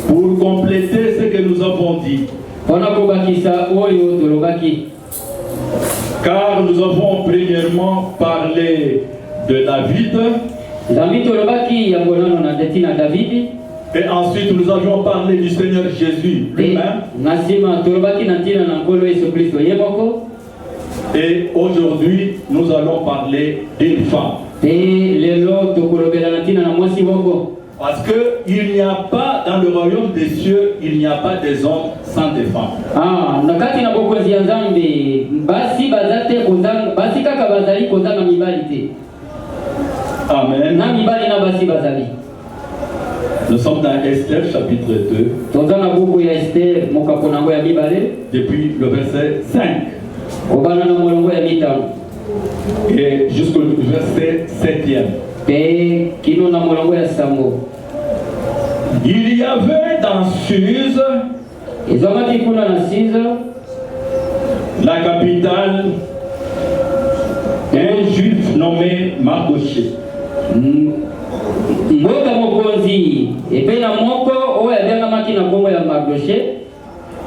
pour compléter ce que nous avons dit. Car nous avons premièrement parlé de David. Et ensuite nous avions parlé du Seigneur Jésus lui-même. Et aujourd'hui nous allons parler d'une femme. Parce qu'il n'y a pas dans le royaume des cieux, il n'y a pas des hommes sans des femmes. Amen. Nous sommes dans Esther chapitre 2. Depuis le verset 5. Et jusqu'au verset 7e. Il y avait dans Suse, la capitale, un juif nommé Mardoché.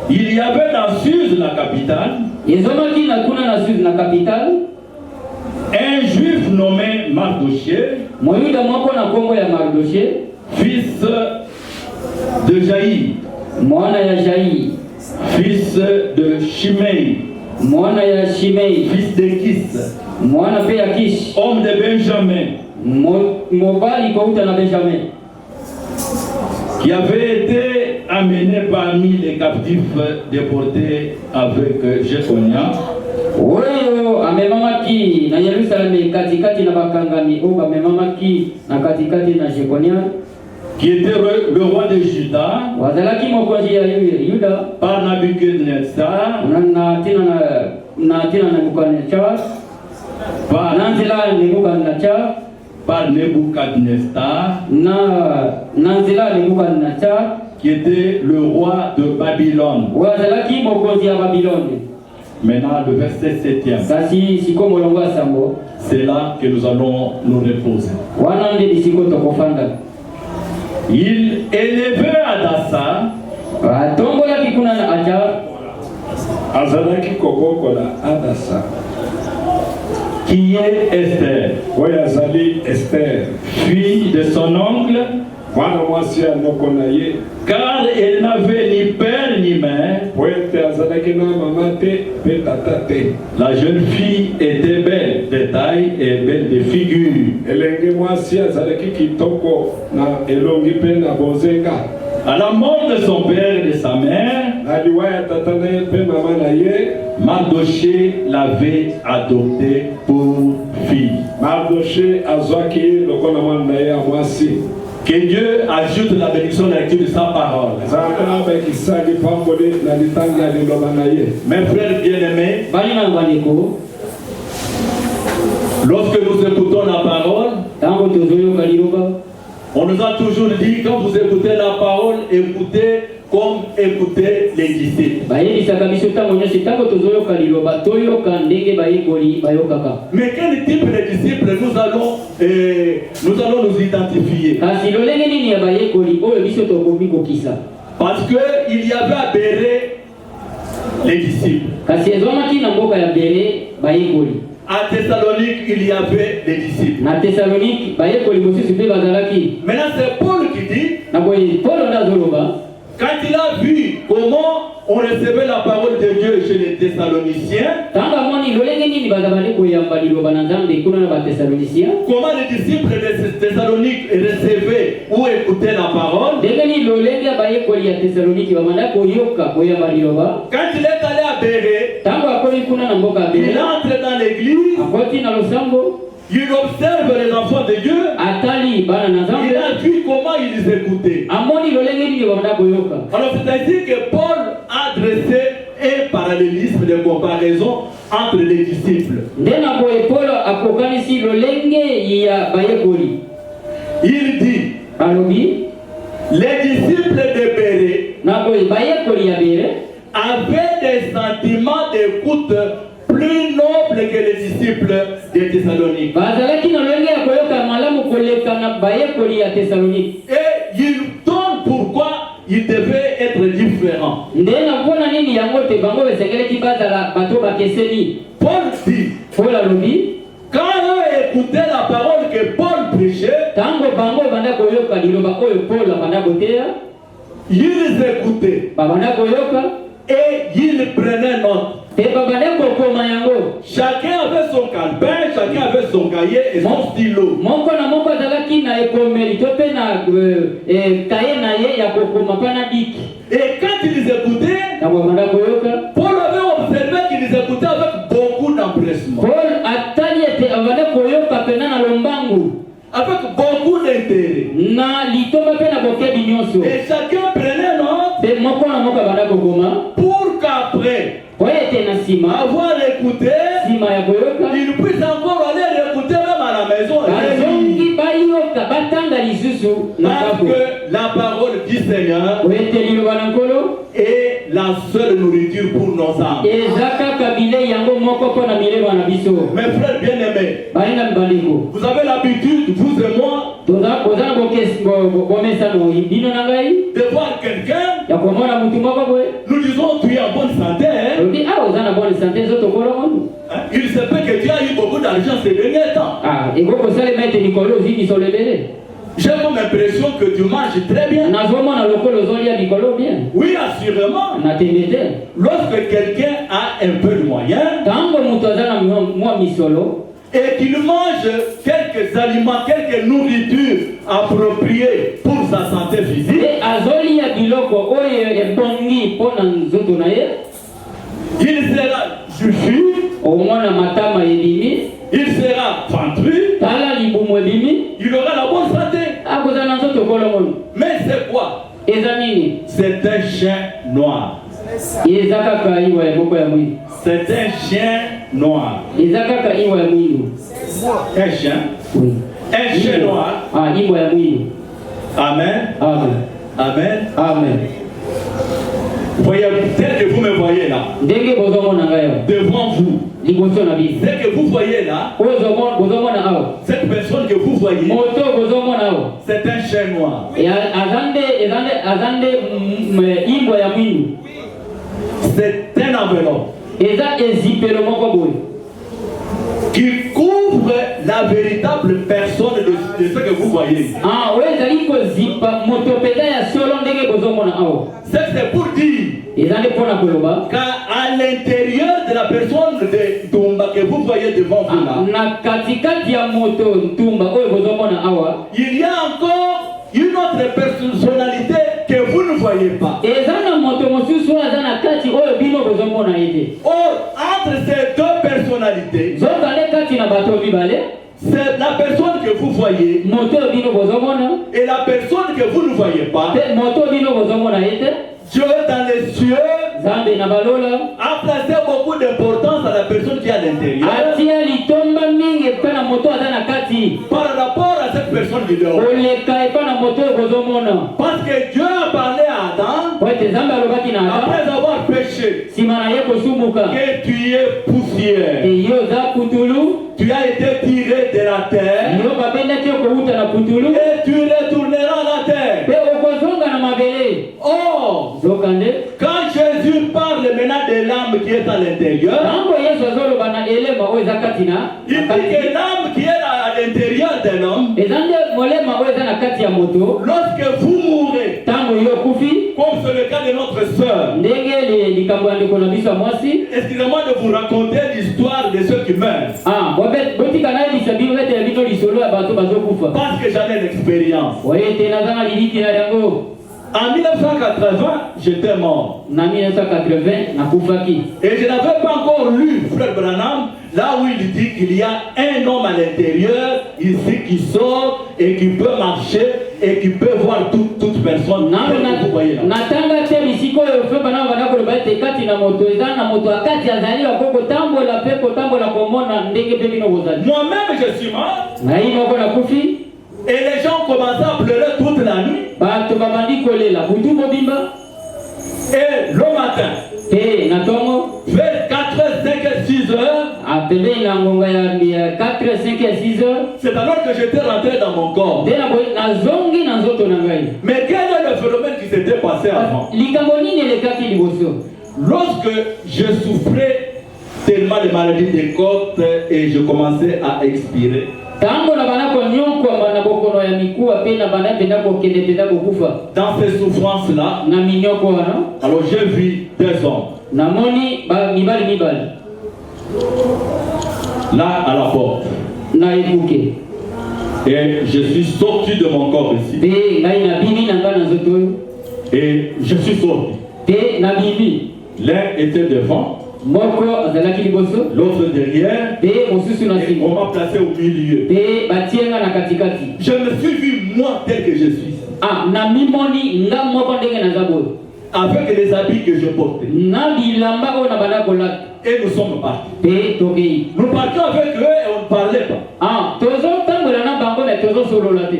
Il y avait dans Suse, la capitale, un juif nommé Mardoché, fils de Jaïr, fils de Shimei, fils de Kis, homme de Benjamin, qui avait été amené parmi les captifs déportés avec Jéconia, qui était le roi de Juda, par Nabuchodonosor, par Nebuchadnezzar, qui était le roi de Babylone. Maintenant, le verset 7e. C'est là que nous allons nous reposer. Il élevait Adassa, qui est Esther, fille de son oncle, car elle n'avait ni père ni mère. La jeune fille était belle de taille et belle de figure. À la mort de son père et de sa mère, Mardoché l'avait adoptée pour fille. Que Dieu ajoute la bénédiction de la lecture de sa parole. Mes frères bien-aimés, lorsque nous écoutons la parole, on nous a toujours dit, quand vous écoutez la parole, écoutez comme écouter les disciples. Mais quel type de disciples nous allons nous identifier? Parce qu'il y avait à Béré les disciples. À Thessalonique, il y avait des disciples. Maintenant, c'est Paul qui dit, quand il a vu comment on recevait la parole de Dieu chez les Thessaloniciens, comment les disciples de Thessalonique recevaient ou écoutaient la parole, quand il est allé à Béré, il entre dans l'église, il observe les enfants de Dieu. Il a vu comment ils écoutaient. Alors c'est ainsi que Paul a dressé un parallélisme de comparaison entre les disciples. Il dit, les disciples de Béré avaient des sentiments d'écoute plus nobles que les disciples de Thessalonique. Et ils donnent il devait être différent. Paul dit, quand eux écoutaient la parole que Paul prêchait, ils écoutaient et ils prenaient note. Chacun avait son calepin, chacun avait son cahier et son stylo. Et quand ils écoutaient, Paul avait observé qu'ils écoutaient avec beaucoup d'empressement, avec beaucoup d'intérêt. Et chacun prenait note pour qu'après avoir écouté, il puisse encore aller écouter même à la maison. Parce que la parole du Seigneur est la seule nourriture pour nos âmes. Mes frères bien-aimés, vous avez l'habitude, vous et moi, de voir quelqu'un, nous disons tu es en bonne santé. Il se peut que tu as eu beaucoup d'argent ces derniers temps. J'ai comme l'impression que tu manges très bien. Oui, assurément. Lorsque quelqu'un a un peu de moyens et qu'il mange quelques aliments, quelques nourritures appropriées pour sa santé physique, il sera juchu, il sera ventru, il aura la bonne santé. Mais c'est quoi? C'est un chien noir. C'est un chien noir. Un chien. Oui. Un chien noir. Amen. Amen. Amen. Amen. Voyez, tel que vous me voyez là, devant vous, tel que vous voyez là, cette personne que vous voyez, c'est un chien noir. C'est un enveloppe qui couvre la véritable personne de ce que vous voyez. C'est pour dire qu'à l'intérieur de la personne de Tumba que vous voyez devant vous là, il y a encore une autre personnalité que vous ne voyez pas. Or, entre ces deux personnalités, c'est la personne que vous voyez et la personne que vous ne voyez pas. Dieu dans les cieux a placé beaucoup d'importance à la personne qui est à l'intérieur par rapport à cette personne qui dort. Parce que Dieu a parlé à Adam après avoir péché que tu es poussière. Tu as été tiré de la terre et tu retourneras à la terre. Oh, quand Jésus parle maintenant de l'âme qui est à l'intérieur, il dit que l'âme qui est à l'intérieur de l'homme, lorsque vous mourrez, comme c'est le cas de notre sœur, excusez-moi de vous raconter l'histoire de ceux qui meurent. Parce que j'en ai l'expérience. En 1980, j'étais mort. Et je n'avais pas encore lu Frère Branham, là où il dit qu'il y a un homme à l'intérieur, ici, qui sort et qui peut marcher et qui peut voir toute personne. Vous voyez là. Moi-même, je suis mort. Et les gens commençaient à pleurer toute la nuit. Et le matin, vers 4h, 5h, 6h, c'est alors que j'étais rentré dans mon corps. Mais quel est le phénomène qui s'est s'était passé avant? Lorsque je souffrais tellement de maladies des côtes et je commençais à expirer, dans ces souffrances-là, alors j'ai vu deux hommes là à la porte. Et je suis sorti de mon corps ici. Et je suis sorti. L'un était devant, l'autre derrière, et on m'a placé au milieu. Je me suis vu moi tel que je suis, avec les habits que je portais. Et nous sommes partis. Nous partions avec eux et on ne parlait pas.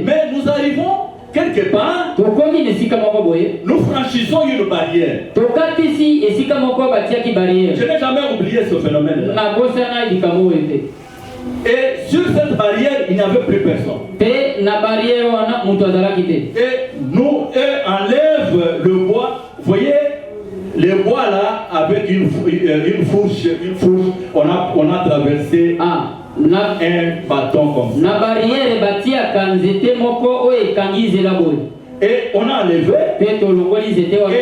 Mais nous arrivons quelque part, nous franchissons une barrière. Je n'ai jamais oublié ce phénomène. Et sur cette barrière, il n'y avait plus personne. Et nous, eux, enlèvent le bois. Vous voyez, les bois là, avec une fourche, on a traversé un bâton comme ça. Et on a enlevé et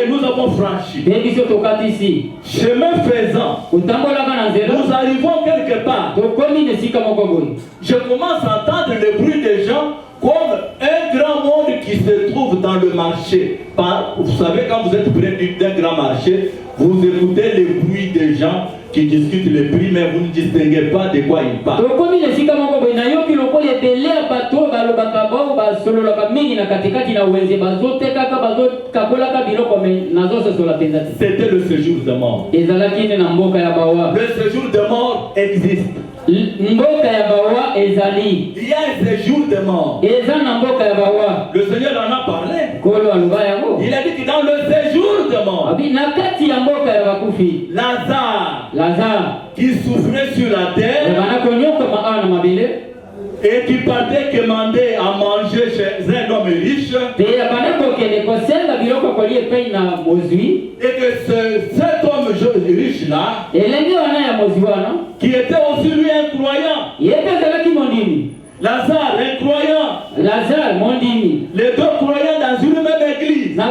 nous avons franchi. Chemin faisant, nous arrivons quelque part. Je commence à entendre le bruit des gens comme un grand monde qui se trouve dans le marché. Vous savez, quand vous êtes près d'un grand marché, vous écoutez le bruit des gens qui discutent les prix, mais vous ne distinguez pas de quoi ils parlent. C'était le séjour de mort. Le séjour de mort existe. Il y a un séjour de mort. Le Seigneur en a parlé. Il a dit que dans le séjour de mort, Lazare, qui souffrait sur la terre et qui partait commander à manger chez un homme riche, et que cet homme riche là, qui était aussi lui un croyant, Lazare, un croyant, les deux croyants dans une même église, l'un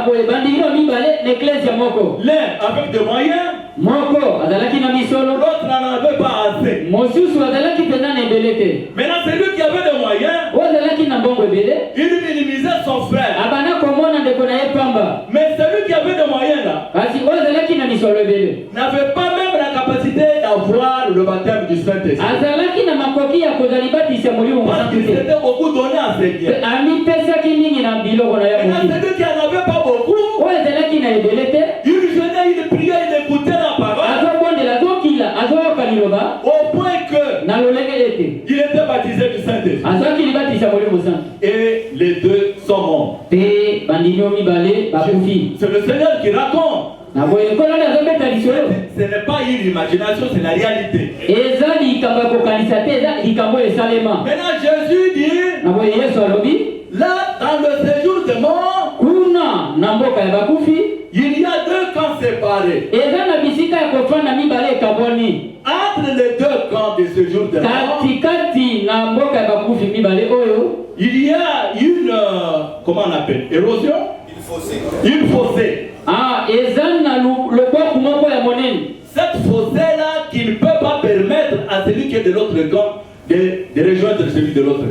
avec des moyens, l'autre n'en avait pas assez. Maintenant, celui qui avait des moyens, il minimisait son frère. Mais celui qui avait des moyens là, n'avait pas même la capacité d'avoir le baptême du Saint-Esprit. Parce qu'il s'était beaucoup donné à ses biens. Maintenant, celui qui n'en avait pas beaucoup, il venait, il priait, il écoutait la parole. Au point que il était baptisé du Saint-Esprit. Et les deux sont morts. C'est le Seigneur qui raconte. Ce n'est pas une imagination, c'est la réalité. Maintenant Jésus dit, là dans le séjour de mort, il y a deux camps séparés. Entre les deux camps de séjour de mort, il y a une, comment on appelle, érosion? Une fossée. Cette fossée-là qui ne peut pas permettre à celui qui est de l'autre camp de rejoindre celui de l'autre.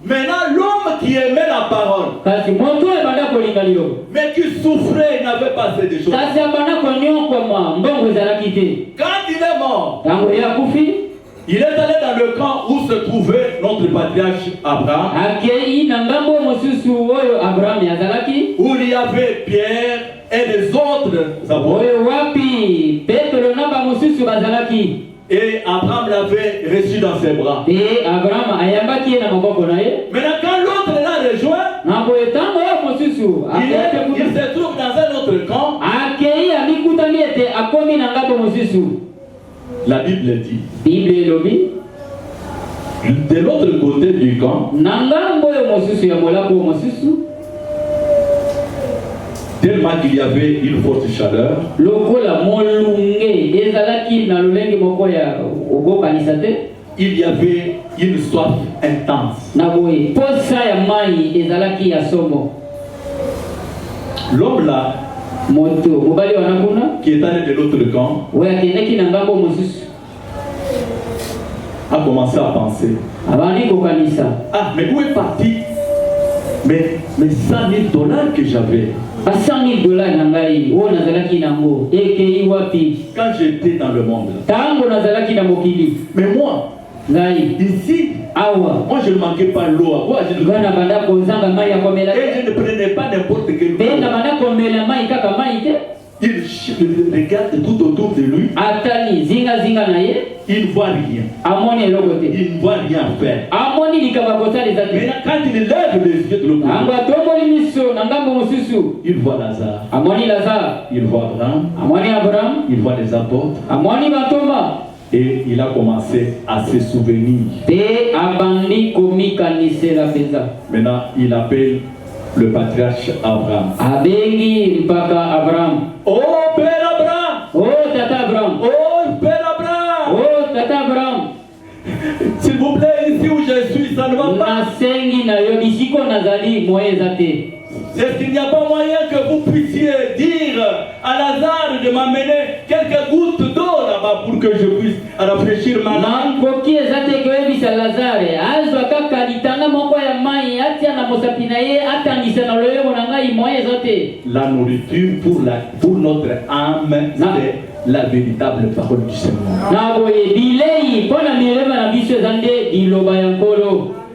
Maintenant, l'homme qui aimait la parole, mais qui souffrait, il n'avait pas assez de choses. Quand il est mort, il est allé dans le camp où se trouvait notre patriarche Abraham, où il y avait Pierre et les autres apôtres. Et Abraham l'avait reçu dans ses bras. Maintenant, quand l'autre l'a rejoint, il se trouve dans un autre camp. La Bible dit, De l'autre côté du camp, tellement qu'il y avait une forte chaleur, il y avait une soif intense. L'homme là, qui est allé de l'autre camp, a commencé à penser, ah, mais où est parti mais $100,000 que j'avais quand j'étais dans le monde. Mais moi, ici, moi je ne manquais pas l'eau. Et je ne prenais pas n'importe quelle eau. Il regarde tout autour de lui. Il ne voit rien. Il ne voit rien faire. Maintenant, quand il lève les yeux de l'autre côté, il voit Lazare. Il voit Abraham. Il voit les apôtres. Et il a commencé à se souvenir. Maintenant, il appelle le patriarche Abraham. Oh Père Abraham! Oh Tata Abraham! Oh Père Abraham! Oh Tata Abraham! S'il vous plaît, ici où je suis, ça ne va pas. Est-ce qu'il n'y a pas moyen que vous puissiez dire à Lazare de m'amener quelques gouttes d'eau là-bas pour que je puisse rafraîchir ma langue? La nourriture pour notre âme, c'est la véritable parole du Seigneur.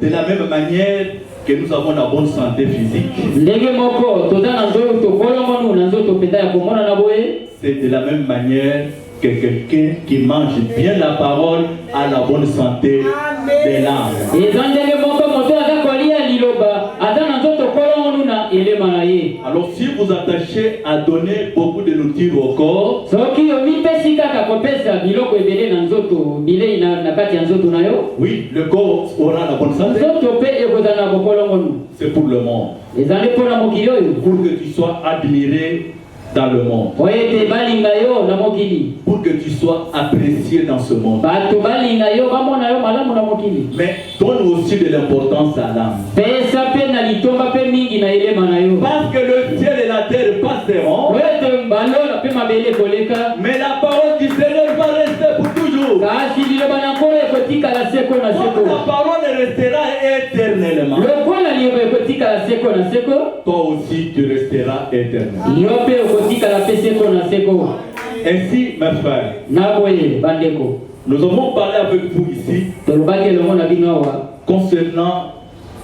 De la même manière que nous avons la bonne santé physique, c'est de la même manière que quelqu'un qui mange bien la parole a la bonne santé de l'âme. Alors si vous attachez à donner beaucoup de nourriture au corps, oui, le corps aura la bonne santé. C'est pour le monde. Pour que tu sois admiré dans le monde. Pour que tu sois apprécié dans ce monde. Mais donne aussi de l'importance à l'âme. Parce que le ciel et la terre passeront, mais la parole du Seigneur va rester pour toujours. La parole restera éternellement. Toi aussi tu resteras éternellement. Ainsi, mes frères, nous avons parlé avec vous ici concernant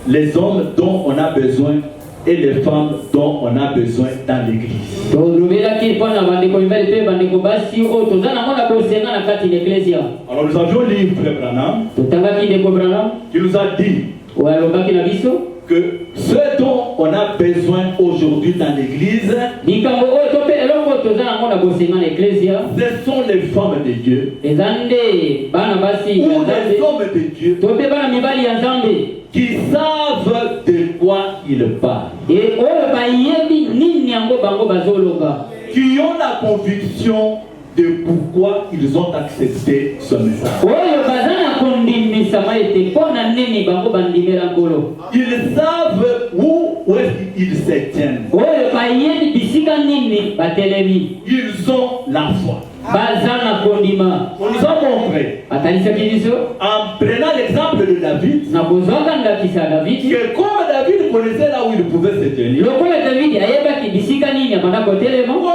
les hommes dont on a besoin et les femmes dont on a besoin dans l'église. Alors nous avions lu Frère Branham qui nous a dit que ce dont on a besoin aujourd'hui dans l'église, ce sont les femmes de Dieu ou les hommes de Dieu qui savent de quoi ils parlent, qui ont la conviction de pourquoi ils ont accepté ce message. Ils savent où est-ce qu'ils se tiennent. Ils ont la foi. On nous a montré, en prenant l'exemple de David, que comme David connaissait là où il pouvait se tenir, comme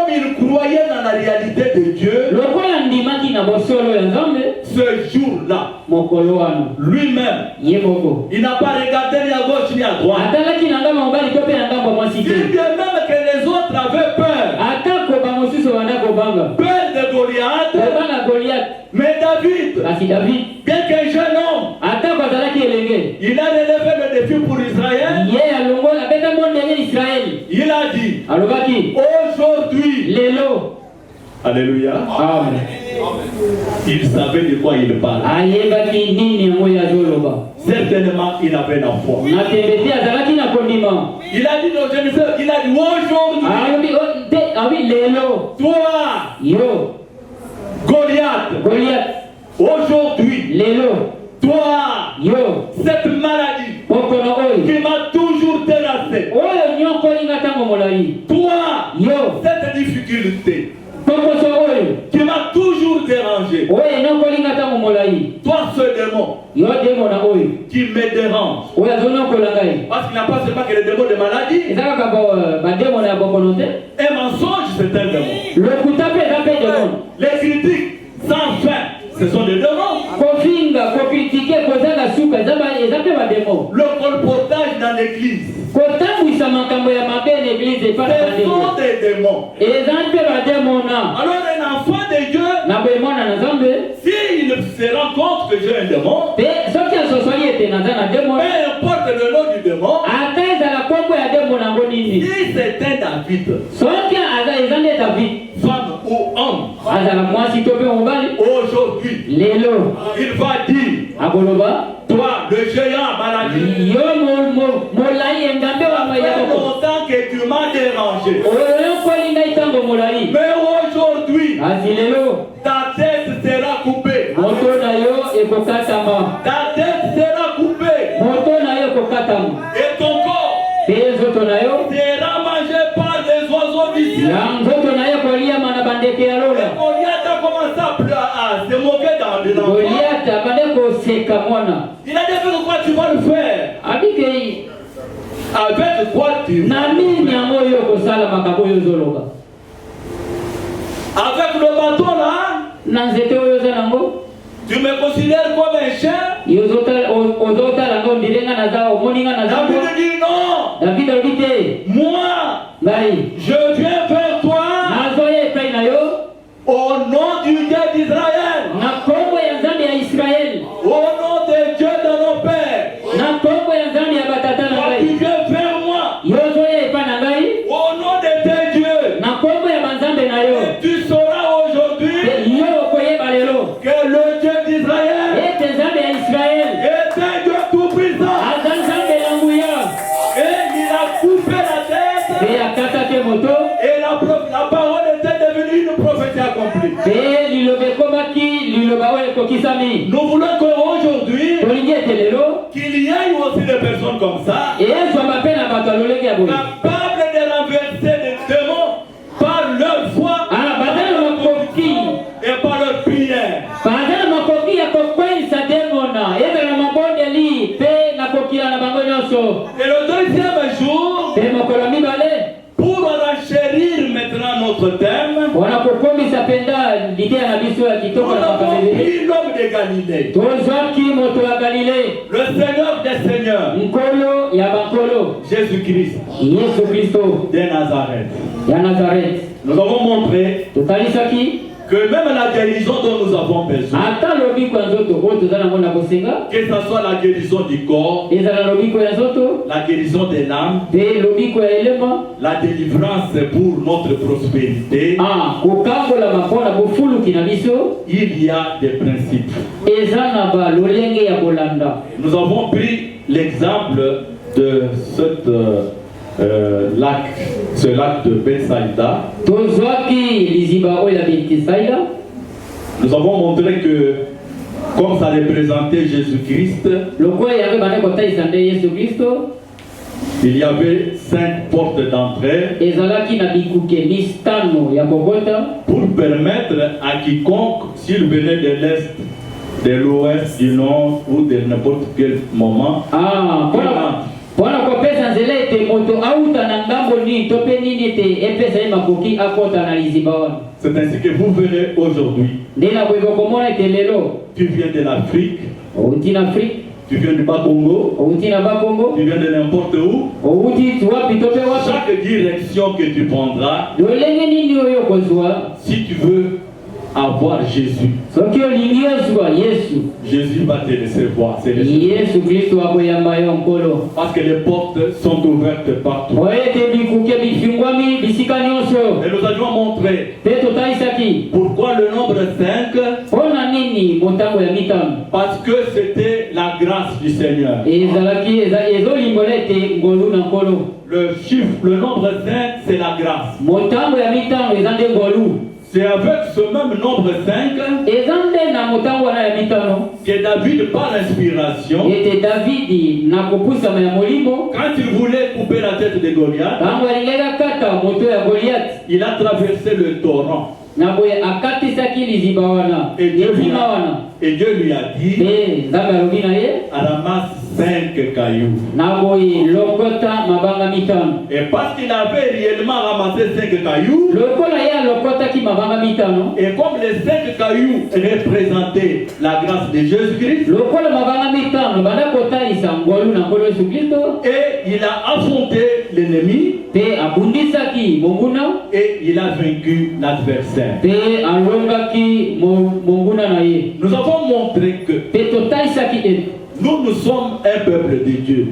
il croyait dans la réalité de Dieu, ce jour-là, lui-même, il n'a pas regardé ni à gauche ni à droite. Si bien même que les autres avaient peur de Goliath, mais David, bien qu'un jeune homme, il a relevé le défi pour Israël. Il a dit, aujourd'hui, alléluia, Amen. il savait de quoi il parlait. Certainement, il avait la foi. Il a dit non, je ne sais, il a dit aujourd'hui, toi, Goliath, aujourd'hui, toi, cette maladie qui m'a toujours terrassé, toi, cette difficulté qui m'a toujours dérangé, toi ce démon qui me dérange, parce qu'il n'y a pas seulement que les démons de maladie, un mensonge c'est un démon, les critiques sans fin ce sont des démons, le colportage dans l'église ce sont des démons. Alors un enfant de Dieu, s'il se rend compte que j'ai un démon, peu importe le nom du démon, si c'est un David, femme ou homme, aujourd'hui, il va dire, toi, le géant maladie, ça fait longtemps que tu m'as dérangé. Mais aujourd'hui, ta tête sera coupée. Ta tête sera coupée. Et ton corps sera mangé par des oiseaux d'ici. Et Goliath a commencé à se moquer dans les enfants. Il a dit avec quoi tu vas le faire? Avec quoi tu vas le faire? Avec le bâton là, tu me considères comme un chien? David dit non. Moi, je viens vers toi au nom du Dieu d'Israël, au nom de Dieu de nos pères. Tu viens vers moi au nom de tes dieux. Et tu sauras aujourd'hui que le Dieu d'Israël est un Dieu tout puissant. Et il a coupé la tête. Et la parole était devenue une prophétie accomplie. Nous voulons qu'aujourd'hui, qu'il y ait aussi des personnes comme ça, capables de renverser des démons par leur foi et par leur prière. Et le deuxième jour, pour enchérir maintenant notre thème, nous avons pris l'homme de Galilée, le Seigneur des Seigneurs, Jésus-Christ de Nazareth. Nous avons montré que même la guérison dont nous avons besoin, que ce soit la guérison du corps, la guérison de l'âme, la délivrance pour notre prospérité, il y a des principes. Nous avons pris l'exemple de ce lac de Bethsaïda. Nous avons montré que comme ça représentait Jésus-Christ, il y avait 5 portes d'entrée pour permettre à quiconque, s'il venait de l'Est, de l'Ouest, du Nord ou de n'importe quel moment, c'est ainsi que vous verrez aujourd'hui. Tu viens de l'Afrique, tu viens du Bas-Congo, tu viens de n'importe où. Chaque direction que tu prendras, si tu veux à voir Jésus, Jésus va te laisser voir. Parce que les portes sont ouvertes partout. Et nous allons montrer pourquoi le nombre 5. Parce que c'était la grâce du Seigneur. Le chiffre, le nombre 5, c'est la grâce. C'est avec ce même nombre 5 que David, par l'inspiration, quand il voulait couper la tête de Goliath, il a traversé le torrent. Et Dieu lui a dit, ramasse 5 cailloux. Et parce qu'il avait réellement ramassé 5 cailloux, et comme les 5 cailloux représentaient la grâce de Jésus-Christ, et il a affronté l'ennemi, et il a vaincu l'adversaire. Nous avons montré que nous sommes un peuple de Dieu.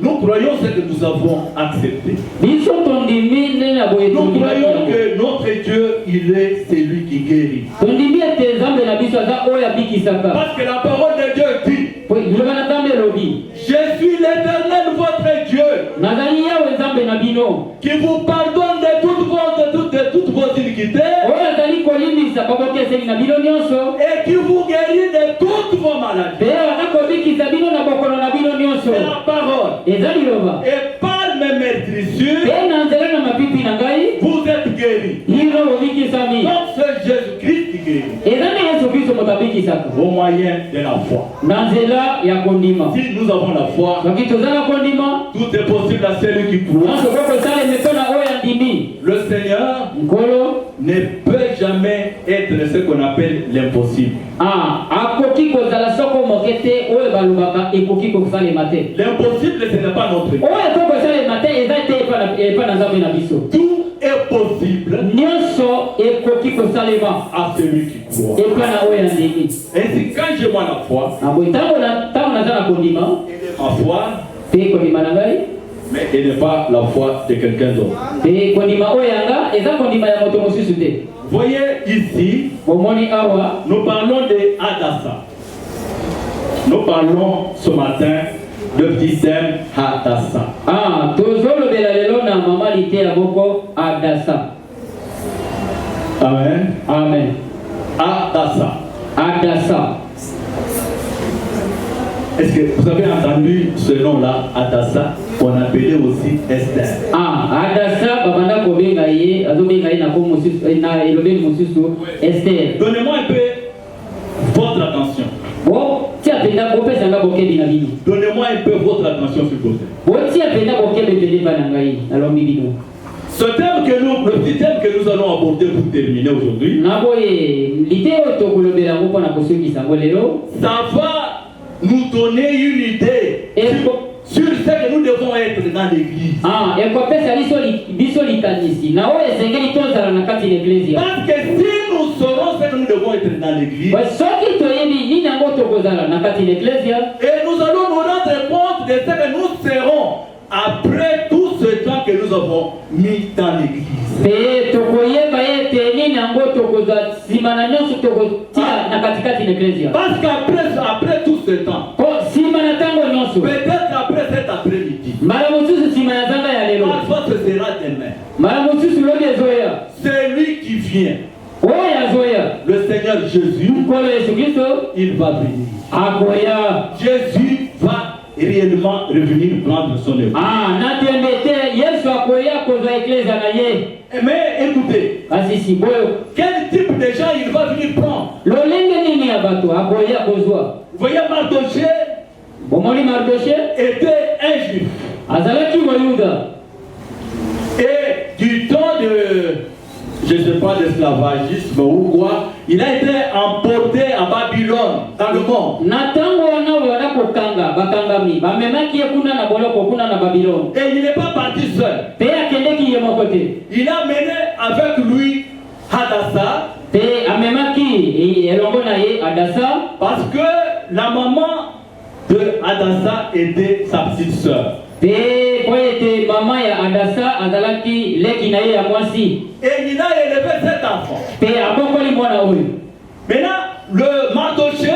Nous croyons ce que nous avons accepté. Nous croyons que notre Dieu, il est celui qui guérit. Parce que la parole de Dieu dit, je suis l'Éternel votre Dieu, qui vous pardonne de toutes vos iniquités, et qui vous guérit de toutes vos maladies. C'est la parole. Et par mes meurtrissures, vous êtes guéris. Donc c'est Jésus-Christ qui guérit. Au moyen de la foi. Si nous avons la foi, tout est possible à celui qui croit. Le Seigneur ne peut jamais être ce qu'on appelle l'impossible. L'impossible, ce n'est pas notre Dieu. Tout est possible à celui qui croit. Ainsi, quand j'ai moi la foi, ma foi, mais elle n'est pas la foi de quelqu'un d'autre. Voyez ici, nous parlons de Hadassa. Nous parlons ce matin de petit thème Hadassa. Amen. Amen. Hadassa. Hadassa. Est-ce que vous avez entendu ce nom-là, Hadassa? On appelait aussi Esther. Hadassa, Esther. Donnez-moi un peu votre attention. Donnez-moi un peu votre attention, s'il vous plaît. Ce thème que le petit thème que nous allons aborder pour terminer aujourd'hui, ça va nous donner une idée sur ce que nous devons être dans l'église. Parce que si nous saurons ce que nous devons être dans l'église, et nous allons nous rendre compte de ce que nous serons après tout ce temps que nous avons mis dans l'église. Parce qu'après tout ce temps, peut-être après cet après-midi, parfois ce sera demain, celui qui vient, le Seigneur Jésus, il va venir. Jésus va réellement revenir prendre son œuvre. Mais écoutez, quel type de gens il va venir prendre? Voyez, Mardochée était un juif. Et du temps de, je ne sais pas, d'esclavagisme ou quoi, il a été emporté à Babylone, dans le monde. Et il n'est pas parti seul. Il a mené avec lui Hadassa. Adassa. Parce que la maman de Adassa était sa petite sœur. Et Nina élevait cet enfant. Maintenant, le Mardoché,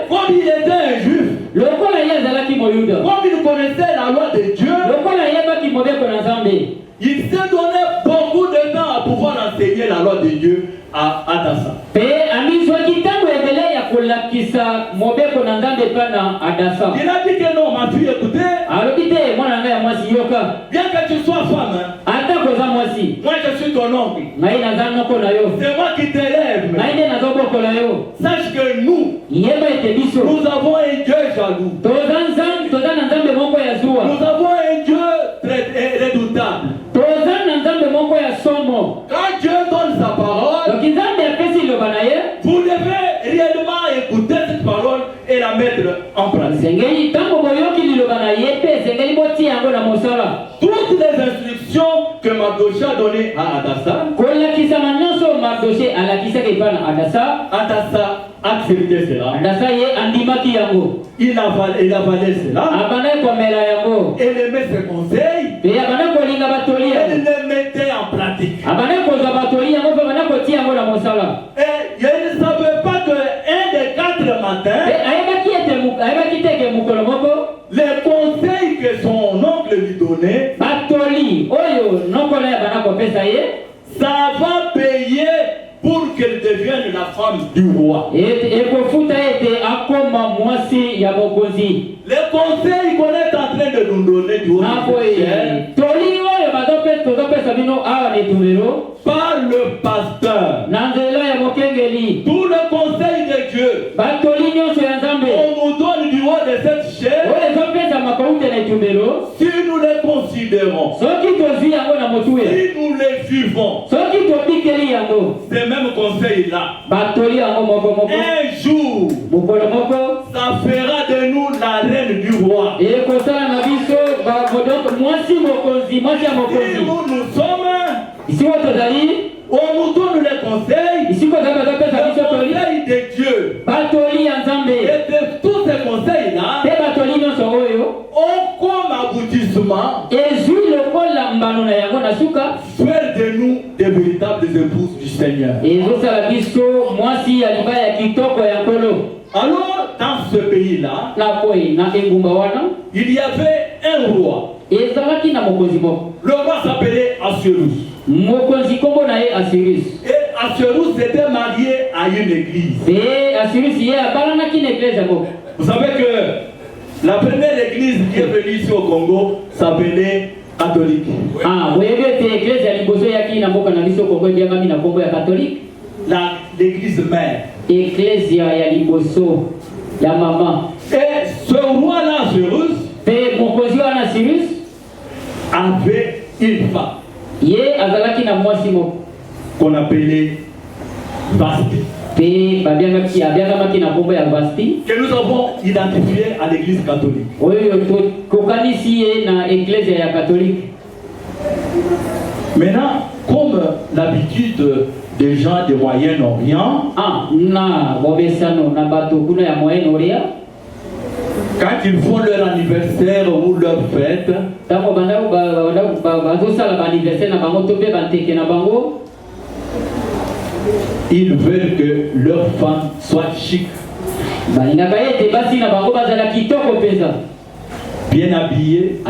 comme il était un juif, comme il connaissait la loi de Dieu, il s'est donné beaucoup de temps à pouvoir enseigner la loi de Dieu à Adassa. Il a dit que non, ma fille, écoutez, bien que tu sois femme, moi je suis ton oncle, c'est moi qui t'élève. Sache que nous avons un Dieu jaloux, nous avons un Dieu très redoutable. Quand Dieu donne sa parole, vous devez réellement écouter cette parole et la mettre en pratique. Toutes les instructions que Mardoché a données à Adassa, Adassa acceptait cela. Il avalait cela. Elle aimait ses conseils. Elle les mettait en pratique. Et il ne savait pas que un des 4 matins, les conseils que son oncle lui donnait, ça va payer pour qu'elle devienne la femme du roi. Les conseils qu'on est en train de nous donner du roi par le pasteur, tout le conseil de Dieu, on nous donne du haut de cette chair. Si nous les considérons, si nous les vivons, ces mêmes conseils-là, un jour, ça fera de nous la reine du roi. Si nous sommes, on nous donne les conseils, le conseil de Dieu. Et de tous ces conseils-là ont comme aboutissement faire de nous des véritables épouses du Seigneur. Alors, dans ce pays-là, il y avait un roi. Le roi s'appelait Assuérus. Et Assuérus s'était marié à une église. Vous savez que la première église qui est venue ici au Congo s'appelait catholique. L'église mère. Et ce roi-là, Assuérus, avait une femme qu'on appelait Vasti, que nous avons identifié à l'église catholique. Maintenant, comme l'habitude des gens du Moyen-Orient, quand ils font leur anniversaire ou leur fête, ils veulent que leur femme soit chic, bien habillée.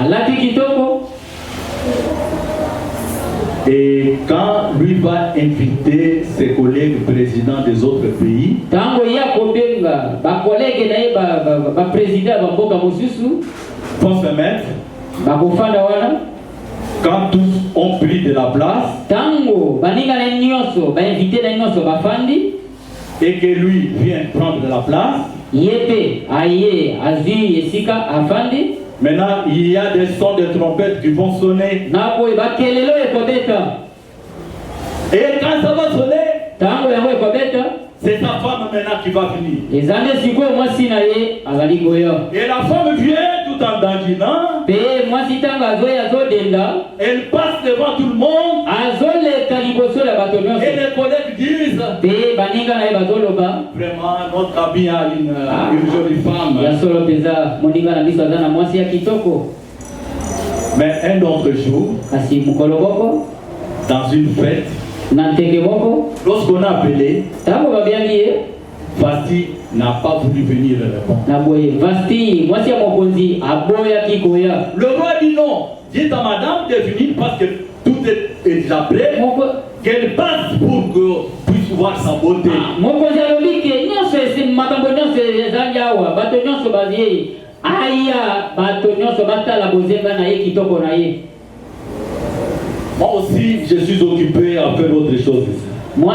Et quand lui va inviter ses collègues présidents des autres pays, vont se mettre, quand tous ont pris de la place, et que lui vient prendre de la place, maintenant il y a des sons de trompettes qui vont sonner. Et quand ça va sonner, c'est sa femme maintenant qui va venir. Et la femme vient tout en dandinant. Elle passe devant tout le monde. Et les collègues disent vraiment notre ami a une jolie femme. Mais un autre jour, dans une fête, lorsqu'on a appelé, Vasti n'a pas voulu venir répondre. Le roi dit non. Dites à madame de venir parce que tout est déjà prêt. Qu'elle passe pour que puisse voir sa beauté. Moi aussi, je suis occupé à faire autre chose ici. Il y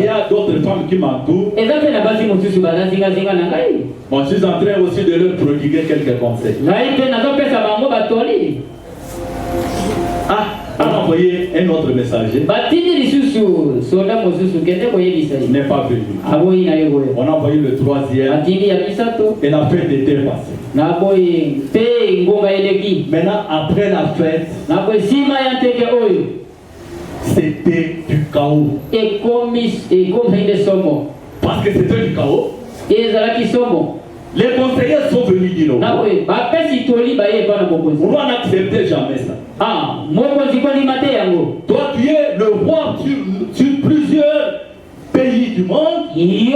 a d'autres femmes qui m'entourent. Moi, je suis en train aussi de leur prodiguer quelques conseils. Ah, on a envoyé un autre messager. Il n'est pas venu. On a envoyé le troisième. Et la fête était passée. Maintenant, après la fête, c'était du chaos. Parce que c'était du chaos. Les conseillers sont venus dire non. On n'acceptait jamais ça. Toi, tu es le roi sur plusieurs pays du monde. Il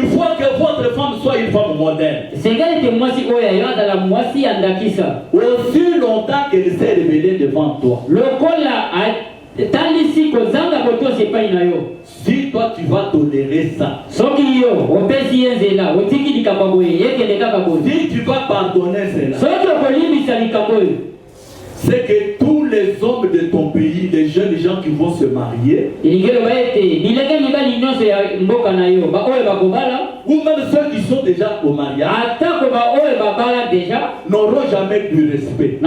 faut que votre femme soit une femme moderne. Aussi longtemps qu'elle s'est révélée devant toi. Si toi tu vas tolérer ça, si tu vas pardonner cela, c'est que tous les hommes de ton pays, les jeunes gens qui vont se marier, ou même ceux qui sont déjà au mariage, n'auront jamais du respect.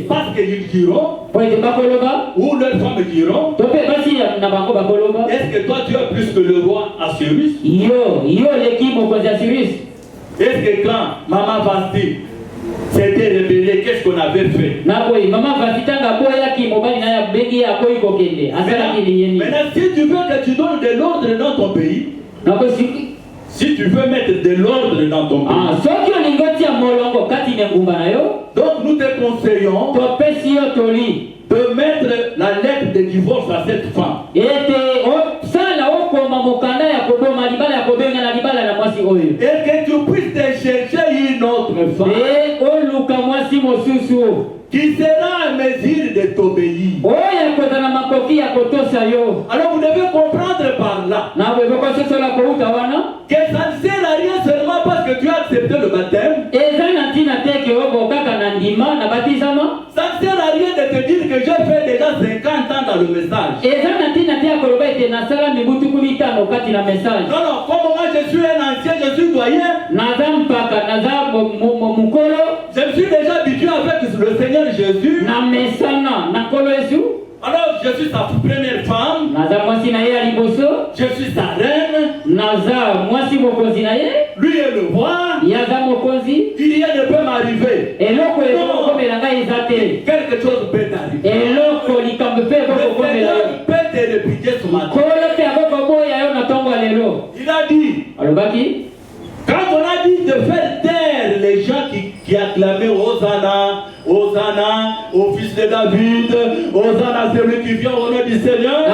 Parce qu'ils diront, ou leurs femmes diront, est-ce que toi tu es plus que le roi Assyrus? Est-ce que quand Maman Vasti s'était révélée, qu'est-ce qu'on avait fait? Maintenant, si tu veux que tu donnes de l'ordre dans ton pays, si tu veux mettre de l'ordre dans ton pays, donc nous te conseillons de mettre la lettre de divorce à cette femme. Et que tu puisses te chercher une autre femme qui sera à mesure de t'obéir. Alors vous devez comprendre par là que ça ne sert à rien seulement parce que tu as accepté le baptême. Ça ne sert à rien de te dire que j'ai fait déjà 50 ans dans le message. Non, non, comme moi je suis un ancien, je suis doyen. Je me suis déjà habitué avec le Seigneur Jésus. Alors je suis sa première femme. Je suis sa reine. Lui est le roi. Rien ne peut m'arriver. Quelque chose peut t'arriver. Le Seigneur peut te répliquer ce matin. Il a dit, quand on a dit de faire taire les gens qui acclamaient Hosanna, Hosanna au fils de David, Hosanna celui qui vient au nom du Seigneur.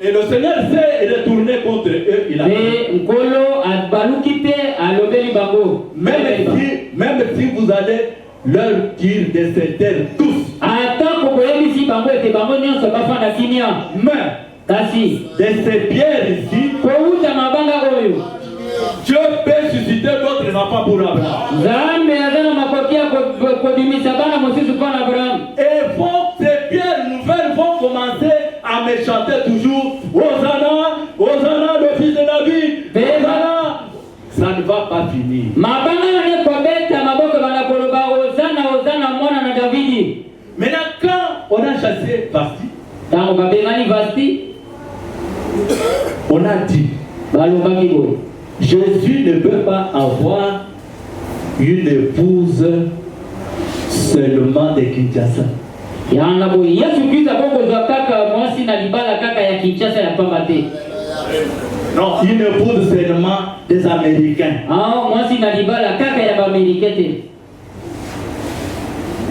Et le Seigneur s'est retourné contre eux. Il a dit, même si vous allez leur dire de se taire tous, mais de ces pierres ici, Dieu peut susciter d'autres enfants pour Abraham. Et ces pierres nouvelles vont commencer à me chanter toujours Hosanna, Hosanna le fils de David, Hosanna. Ça ne va pas finir. chassé Vasti, on a dit Jésus ne peut pas avoir une épouse seulement de Kinshasa. Non, une épouse seulement des Américains.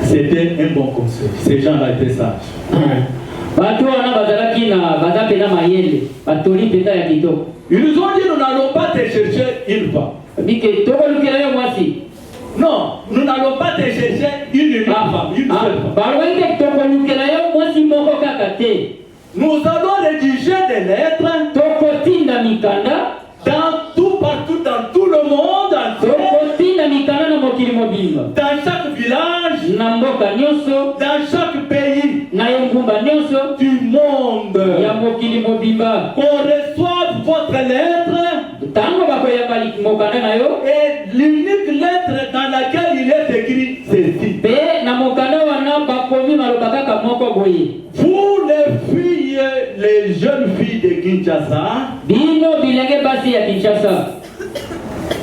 C'était un bon conseil. Ces gens-là étaient sages. Ils ont dit nous n'allons pas te chercher une femme. Non, nous n'allons pas te chercher une femme, une seule femme. Nous allons rédiger des lettres dans tout, partout, dans tout le monde entier, dans chaque village, dans chaque pays du monde, qu'on reçoive votre lettre, et l'unique lettre dans laquelle il est écrit ceci. Vous les filles, les jeunes filles de Kinshasa,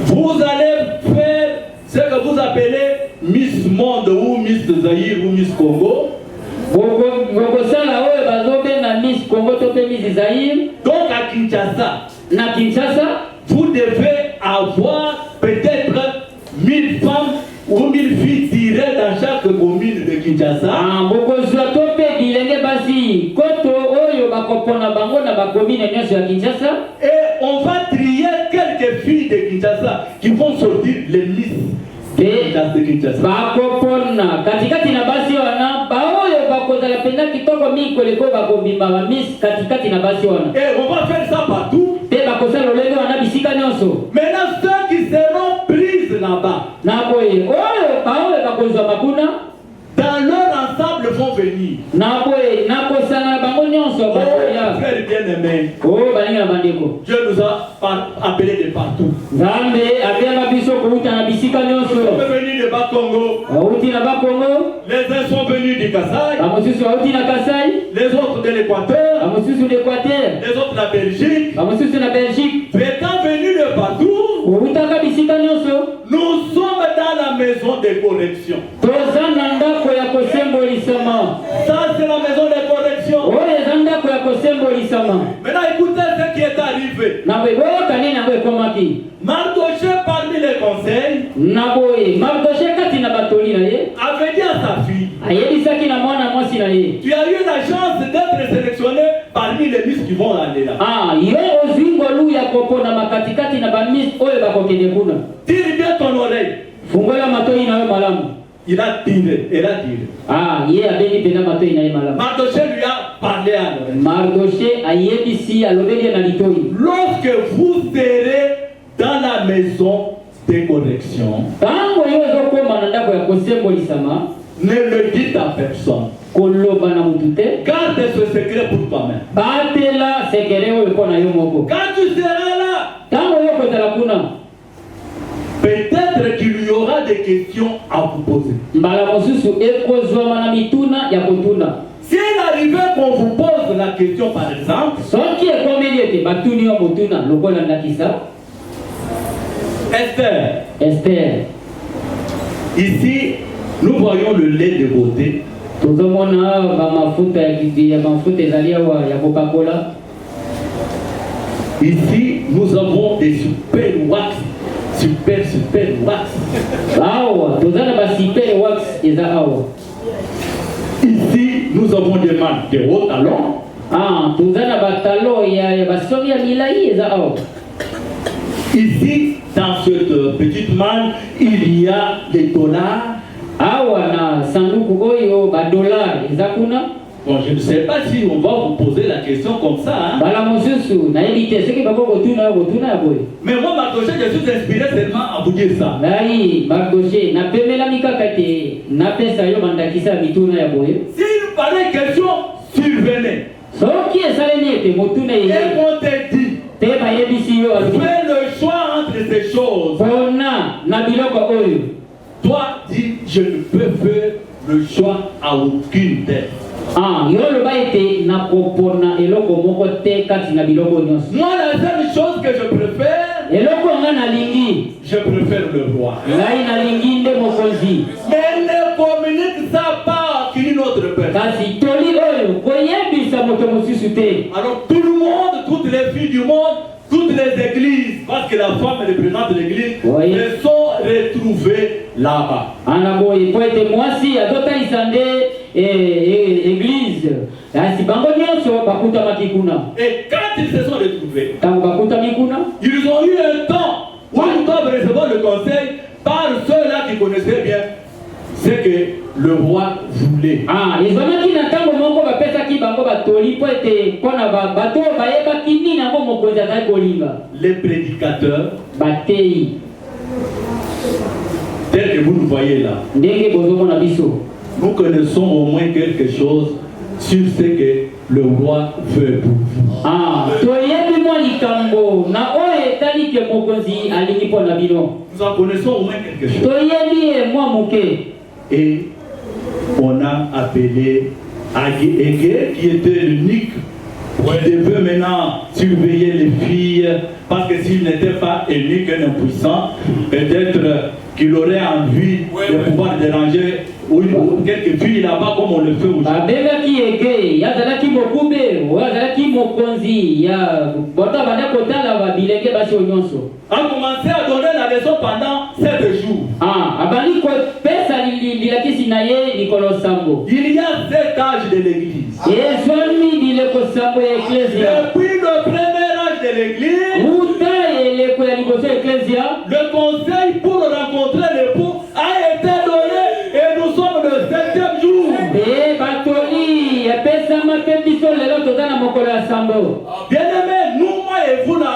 vous allez faire ce que vous appelez Miss Monde ou Miss Zaïre ou Miss Congo. Donc à Kinshasa, vous devez avoir peut-être 1000 femmes ou 1000 filles tirées dans chaque commune de Kinshasa. Et on va trier quelques filles de Kinshasa qui vont sortir les Miss de Kinshasa. Et on va faire ça partout. Maintenant, ceux qui seront prises là-bas, dans leur ensemble vont venir. Frères bien-aimés, Dieu nous a appelés de partout. Nous sommes venus de Bas-Congo. Les uns sont venus du Kassai. Les autres de l'Équateur. Les autres de la Belgique. Étant venus de partout, nous sommes dans la maison de correction. Ça, c'est la maison de correction. Maintenant, écoutez ce qui est arrivé. Mardoché, parmi les conseils, avait dit à sa fille, tu as eu la chance d'être sélectionné parmi les Miss qui vont aller là. Tire bien ton oreille. Il a tiré, elle a tiré. Mardoché lui a parlé à l'oreille. Lorsque vous serez dans la maison de correction, ne le dites à personne. Garde ce secret pour toi-même. Quand tu seras là, peut-être qu'il y aura des questions à vous poser. Si il arrivait qu'on vous pose la question, par exemple, Esther, ici, nous voyons le lait de beauté. Ici, nous avons des super wax. Super wax. Ici, nous avons des mannes de haut talon. Ici, dans cette petite manne, il y a des dollars. Bon, je ne sais pas si on va vous poser la question comme ça. Hein? Mais moi, Mardoché, je suis inspiré seulement à vous dire ça. S'il parlait question, survenez. Et on te dit, fais le choix entre ces choses. Toi, dis, je ne peux faire le choix à aucune d'elles. Moi, la seule chose que je préfère, je préfère le roi. Mais ne communique ça pas qu'une autre personne. Alors tout le monde, toutes les filles du monde, toutes les églises, parce que la femme représente l'église, se sont retrouvées là-bas. Et quand ils se sont retrouvés, ils ont eu un temps où ils doivent recevoir le conseil par ceux-là qui connaissaient bien ce que le roi voulait. Les prédicateurs, tels que vous nous voyez là, nous connaissons au moins quelque chose sur ce que le roi veut pour vous. Nous en connaissons au moins quelque chose. Et on a appelé Agé, qui était l'unique qui devait maintenant surveiller les filles, parce que s'il n'était pas unique et impuissant, peut-être qu'il aurait envie de pouvoir déranger quelques filles là-bas comme on le fait aujourd'hui. A commencé à donner la leçon pendant 7 jours. Il y a 7 âges de l'église. Depuis le premier âge de l'église, le conseil pour rencontrer l'époux a été donné et nous sommes le 7e jour. Bien-aimés, nous, moi et vous là,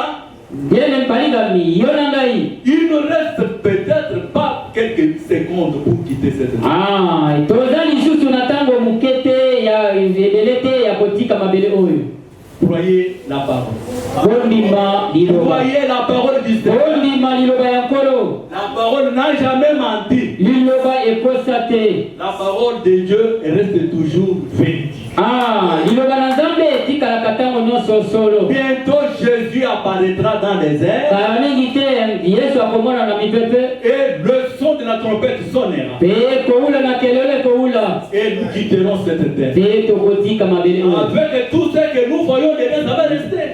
il ne reste peut-être pas quelques secondes pour quitter cette vie. Croyez la parole. Croyez la parole du Seigneur. La parole n'a jamais menti. La parole de Dieu reste toujours véridique. Bientôt Jésus apparaîtra dans les airs et le son de la trompette sonnera et nous quitterons cette terre avec tout ce que nous voyons déjà, ça va rester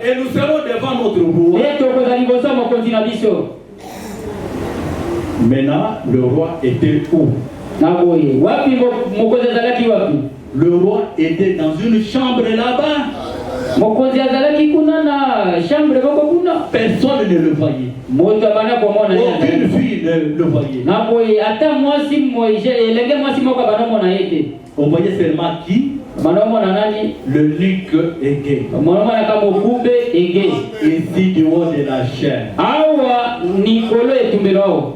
et nous serons devant notre roi. Maintenant le roi était où? Le roi était dans une chambre là-bas. Personne ne le voyait. Aucune fille ne le voyait. On voyait seulement qui? Le Luc est gay. Ici du haut de la chair.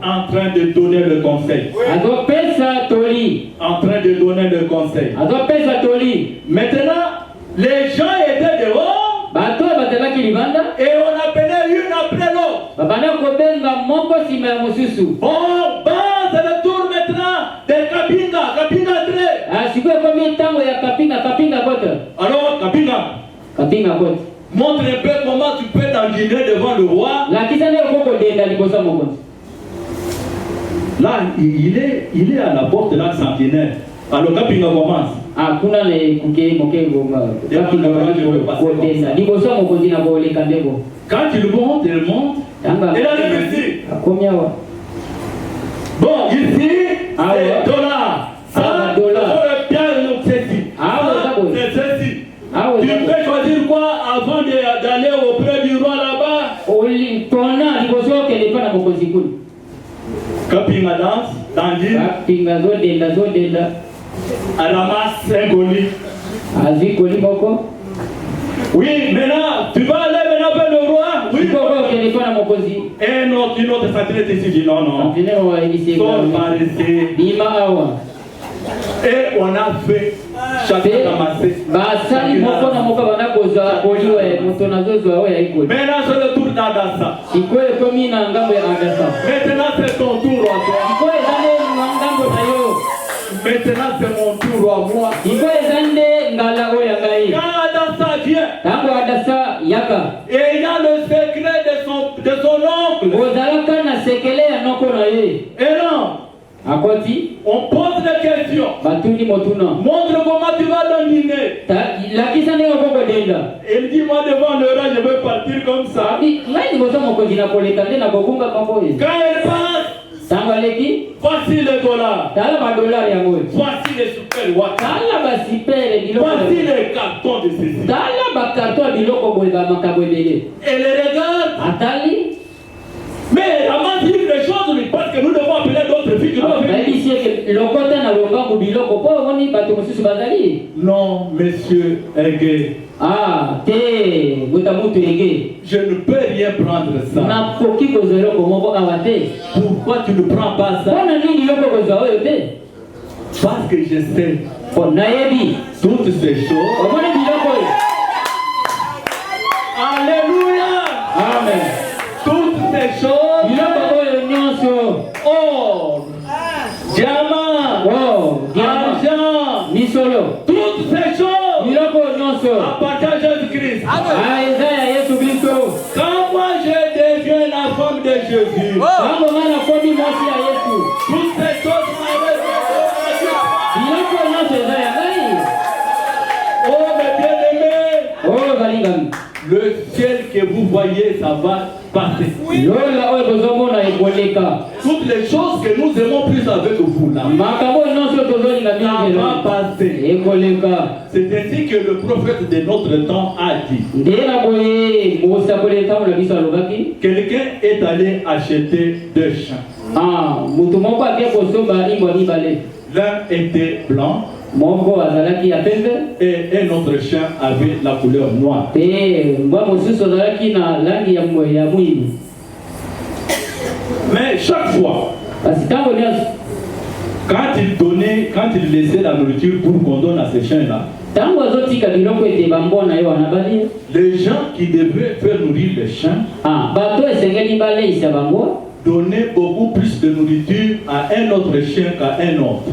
En train de donner le conseil. En train de donner le conseil. Maintenant, les gens étaient dehors. Et on appelait une après l'autre. Bon, c'est le tour maintenant de Kapinga. Kapinga André. Alors, Kapinga, montre un peu comment tu peux t'enligner devant le roi. Là, il est à la porte de la sentinelle. Alors, Kapinga commence. Quand il monte, il monte. Et là, il ici. Bon, ici, c'est dollar. Ça, c'est ceci. C'est ceci. Tu peux choisir quoi avant d'aller auprès du roi là-bas? Kapinga danse, tandis. Elle ramasse un colis. Oui, maintenant, tu vas aller maintenant vers le roi? Oui. Et une autre satellite ici dit non. Sont paressés. Et on a fait chacun ramasser. Maintenant, c'est le tour d'Adassa. Maintenant, c'est ton tour à toi. Maintenant, c'est mon tour à moi. Quand Adassa vient, et il a le secret de son oncle. Et non, on pose des questions. Montre comment tu vas dominer. Il dit, moi devant le roi, je veux partir comme ça. Quand elle passe, voici les dollars. Voici les super watts. Voici les cartons de ceci. Et les regarde. Mais avant de dire les choses, parce que nous devons appeler d'autres filles qui doivent venir. Non, monsieur Ege. Je ne peux rien prendre ça. Pourquoi tu ne prends pas ça? Parce que je sais toutes ces choses. Alléluia. Amen. Toutes ces choses. Or, diamant, argent, toutes ces choses appartiennent à Jésus-Christ. Quand moi je deviens la femme de Jésus, toutes ces choses oh mes bien-aimés, le ciel que vous voyez, ça va passer. Toutes les choses que nous aimons plus avec vous là, ça va passer. C'est ainsi que le prophète de notre temps a dit. Quelqu'un est allé acheter 2 champs. L'un était blanc et un autre chien avait la couleur noire. Mais chaque fois, quand il laissait la nourriture pour qu'on donne à ces chiens-là, les gens qui devaient faire nourrir les chiens donner beaucoup plus de nourriture à un autre chien qu'à un autre.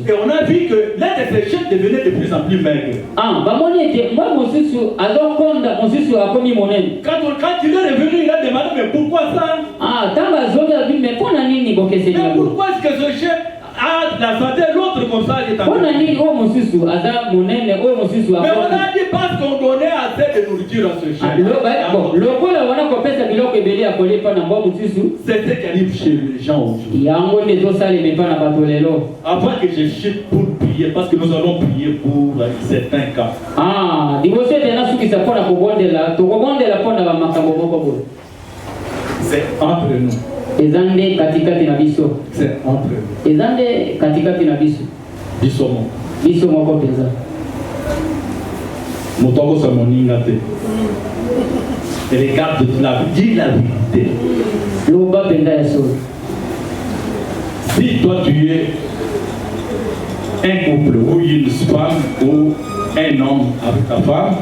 Et on a vu que l'un de ces chiens devenait de plus en plus maigre. Quand il est revenu, il a demandé, mais pourquoi ça? Mais pourquoi est-ce que ce chien a la santé, l'autre comme ça qui est en train? Mais on a dit parce qu'on donnait assez de nourriture à ce chien. C'est ce qui arrive chez les gens aujourd'hui. Avant que je chute pour prier, parce que nous allons prier pour certains cas. C'est entre nous. C'est entre nous. Bisomo. Motogo Samoningate. Regarde la vérité. Si toi tu es un couple ou une femme ou un homme avec ta femme,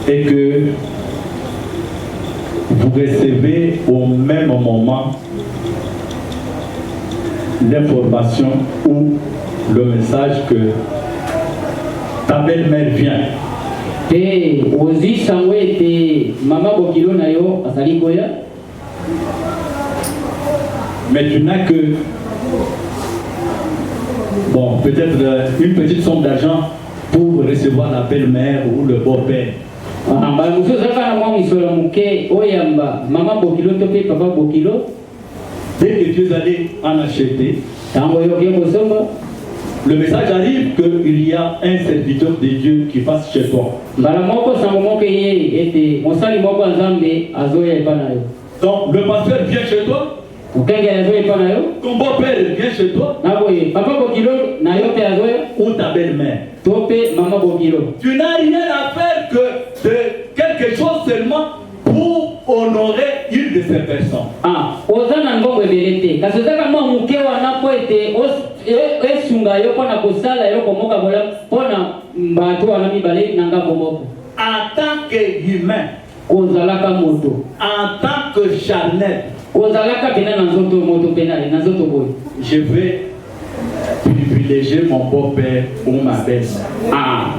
et que vous recevez au même moment l'information ou le message que ta belle-mère vient. Mais tu n'as que peut-être une petite somme d'argent pour recevoir la belle-mère ou le beau-père. Dès que tu es allé en acheter, le message arrive qu'il y a un serviteur de Dieu qui passe chez toi. Donc le pasteur vient chez toi. Ton beau-père vient chez toi. Ou ta belle-mère. Tu n'as rien à faire que de quelque chose seulement pour honorer une de ces personnes. En tant qu'humain, kozalaka moto en tant que charnel. Kozalaka pena na nzoto moto pena na nzoto boy. Je vais privilégier mon beau-père ou ma belle-mère. Ah,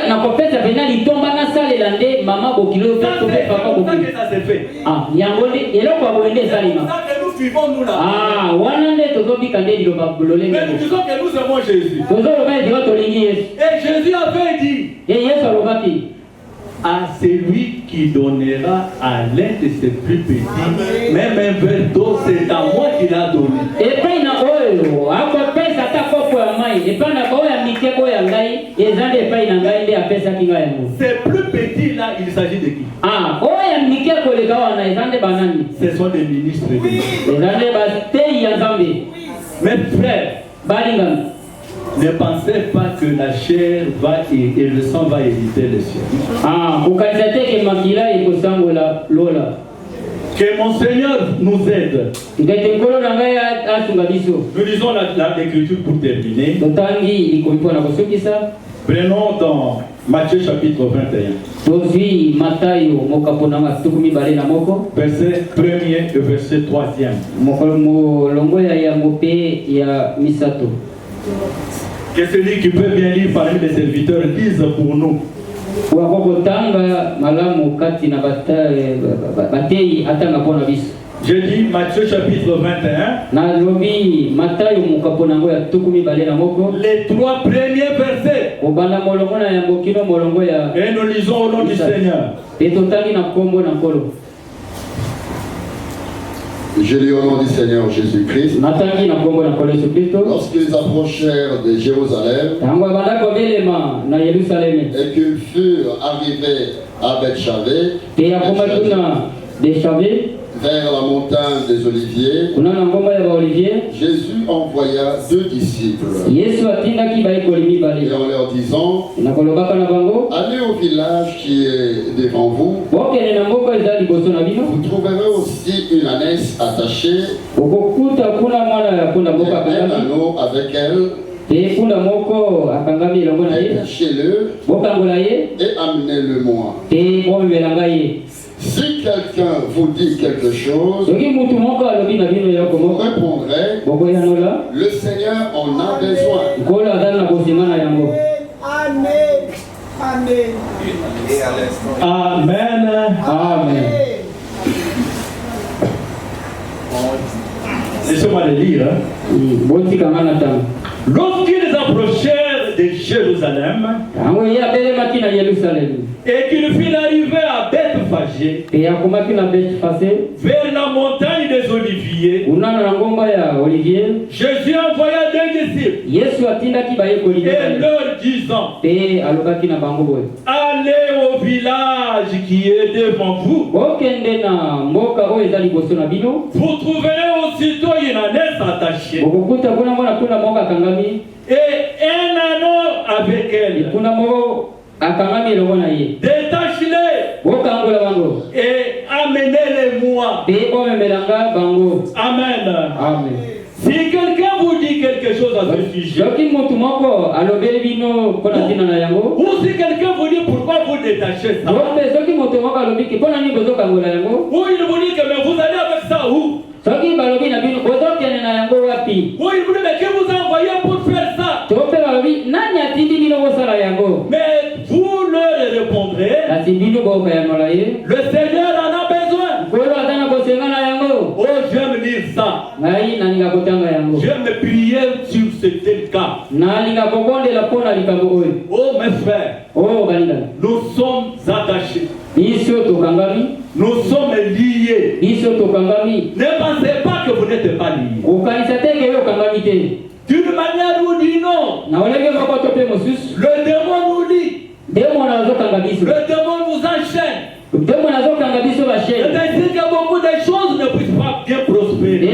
nakopesa pena litomba na salela nde mama bokilo to pe papa bokilo. Ça c'est fait. Ah, yangonde eloko boende salima. Ça que nous suivons nous là. Ah, wana nde tozobika nde liloba bolole. Mais nous disons que nous aimons Jésus. Tozoloba nde tolingi Yesu. Et Jésus avait dit Yesu alobaki à celui qui donnera à l'un de ses plus petits, même un verre d'eau, c'est à moi qu'il a donné. Et puis, il y a akopesa ta kopo ya mai epana ko ya mikeko ya ngai ezande epai na ngai nde apesa kinga yango. Ces plus petits là, il s'agit de qui? Ah, o ya mikeko le kawana ezande banani? Ce sont des ministres. Ezande batei ya Nzambe. Mes frères, balingami, ne pensez pas que la chair va et le sang va éviter les cieux. Ah, kukanisa teke makila ekosangola lola. Que mon Seigneur nous aide. Nous lisons l'écriture pour terminer. Prenons dans Matthieu chapitre 21. Verset 1er et verset 3e. Que celui qui peut bien lire parmi les serviteurs lise pour nous. J'ai dit Matthieu chapitre 21. Les 3 premiers versets. Et nous lisons au nom du Seigneur. Je lis au nom du Seigneur Jésus-Christ. Lorsqu'ils approchèrent de Jérusalem et qu'ils furent arrivés à Bethshavée, vers la montagne des Oliviers, Jésus envoya 2 disciples. Et en leur disant, allez au village qui est devant vous. Vous trouverez aussi une ânesse attachée et un anneau avec elle. Attachez-le et amenez-le-moi. Si quelqu'un vous dit quelque chose, vous répondrez, le Seigneur en a besoin. Amen. Amen. Laissez-moi le lire. Lorsqu'ils approchèrent de Jérusalem et qu'ils furent arrivés à Bethphagée, vers la montagne des Oliviers, Jésus envoya 2 disciples et leur disant, allez au village qui est devant vous. Vous trouverez aussitôt une ânesse attachée et un anneau avec elle. Détachez-les et amenez-les-moi. Amen. Amen. Si quelqu'un vous dit quelque chose à ce sujet, ou si quelqu'un vous dit pourquoi vous détachez ça, ou il vous dit que mais vous allez avec ça où? Ou il vous dit mais qui vous a envoyé pour faire ça? Mais vous leur répondrez, le Seigneur en a besoin. Oh, j'aime lire ça. J'aime prier sur ce tel cas. Oh mes frères, nous sommes attachés. Nous sommes liés. Ne pensez pas que vous n'êtes pas liés. D'une manière ou d'une autre, le démon nous lie. Le démon nous enchaîne. C'est ainsi que beaucoup de choses ne puissent pas bien prospérer.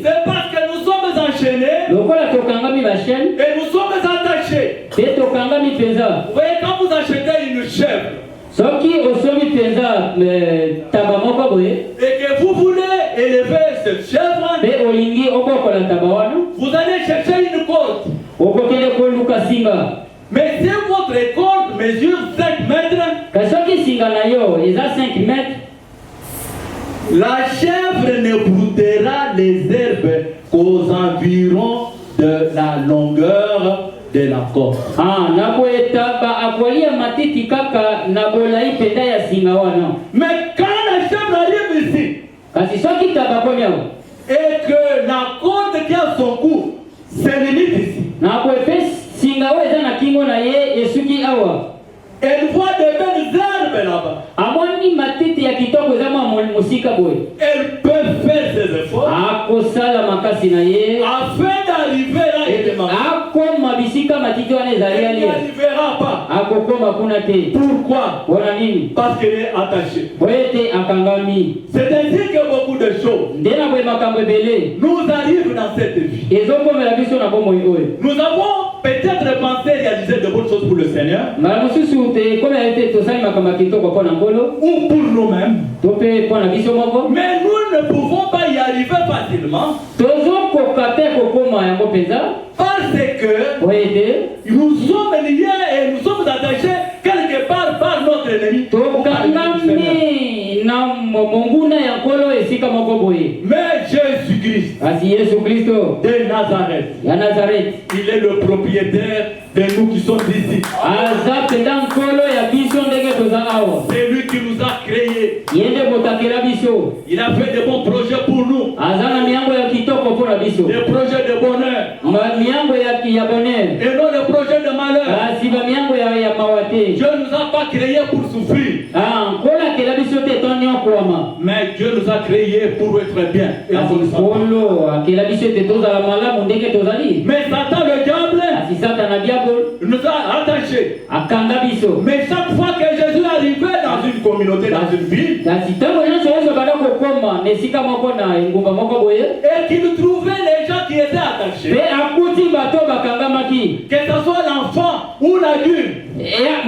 C'est parce que nous sommes enchaînés et nous sommes attachés. Vous voyez, quand vous achetez une chèvre et que vous voulez élever cette chèvre, vous allez chercher une corde. Mais si votre corde mesure 5 mètres, singa na yo, ils ont 5 mètres. La chèvre ne broutera les herbes qu'aux environs de la longueur de la corde. Ah, naboeta ba akwalia matiti kaka nabolai penda ya singa wana. Mais quand la chèvre arrive ici, kasi soki tabakonya et que la corde qui a son cou se limite ici. Naboepe singa weza na kingo na ye esuki awa. Elle voit de belles herbes là-bas. Amoni matiti ya kitoko za musika boy. Elle peut faire ses efforts. Akosala makasi na ye. Afin d'arriver là et de marcher. Akoma bisika matiti wana ezali ali. Elle n'arrivera pas. Akokoma kuna te. Pourquoi? Bona nini? Parce qu'elle est attachée. Boyete akangami. C'est ainsi que beaucoup de choses ndena boy makambo ebele nous arrivent dans cette vie. ezokomela biso na bomoi oyo. Nous avons peut-être pensé réaliser de bonnes choses pour le Seigneur. Mara mosusu te comme été tosali makambo ya kitoko mpo na nkolo. Ou pour nous-mêmes. To mpe mpo na biso moko. Mais nous ne pouvons pas y arriver facilement. Tozokoka te kokoma yango mpenza. Parce que nous sommes liés et nous sommes attachés quelque part par notre ennemi. Tokangami na monguna ya nkolo esika moko boye. Mais Jésus-Christ, asi Yesu Kristo de Nazareth, ya Nazareth, il est le propriétaire de nous qui sommes ici. Aza penda nkolo ya biso ndenge toza awa. C'est lui qui nous a créés. Yende botakela biso. Il a fait de bons projets pour nous. Aza na miango ya kitoko mpo na biso. Des projets de bonheur. Miango ya bonheur. Et non des projets de malheur. Asi ba miango ya mawate. Dieu nous a pas créés pour souffrir. Ah, nkola kela biso te toni okwama. Mais Dieu nous a créés pour être bien. Et en bonne santé. Kolo akela biso te tozala malamu ndenge tozali. Mais Satan le diable, asi Satan na diable nous a attachés. Akanga biso. Mais chaque fois que Jésus arrivait dans une communauté, dans une ville, kasi tango nyonso Yesu bada kokoma na esika moko na engumba moko boye, et qu'il trouvait les gens qui étaient attachés, pe akuti bato bakangamaki, que ce soit l'enfant ou l'adulte,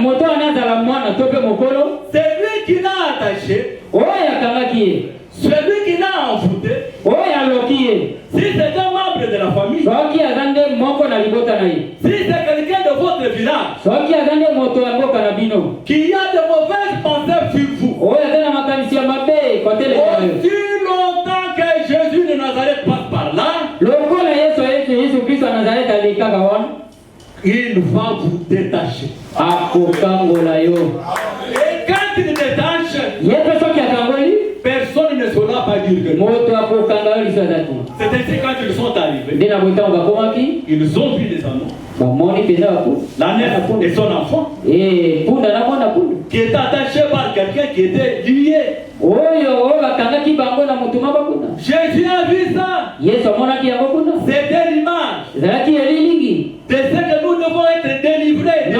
moto anazala mwana to pe mokolo, c'est lui qui l'a attaché, oyo akangaki ye, celui qui l'a envoûté, oyo aloki ye. Si c'est un membre de la famille, soki azande moko na libota na ye, si c'est quelqu'un de votre village, soki azande moto ya mboka na bino, qui a de mauvaises pensées sur vous, oyo aza na makanisi ya mabe koteleka yo, aussi longtemps que Jésus de Nazareth passe par là, lokola Yesu Kristo ya Nazareth alikaka wana, il va vous détacher. Akokangola yo. Et quand il détache, yepe soki akangoli, personne ne saura pas dire que moto akokanga yo liso azati. C'est ainsi quand ils sont arrivés, nde na botango bakomaki, ils ont vu les animaux, bamoni mpenza baku la mère et son enfant, punda na mwana punda qui était attaché par quelqu'un qui était lié. oyo bakangaki bango na motu moko kuna. Jésus a vu ça. Yesu amonaki yango kuna. C'était l'image ezalaki elilingi de ce que nous devons être délivrés.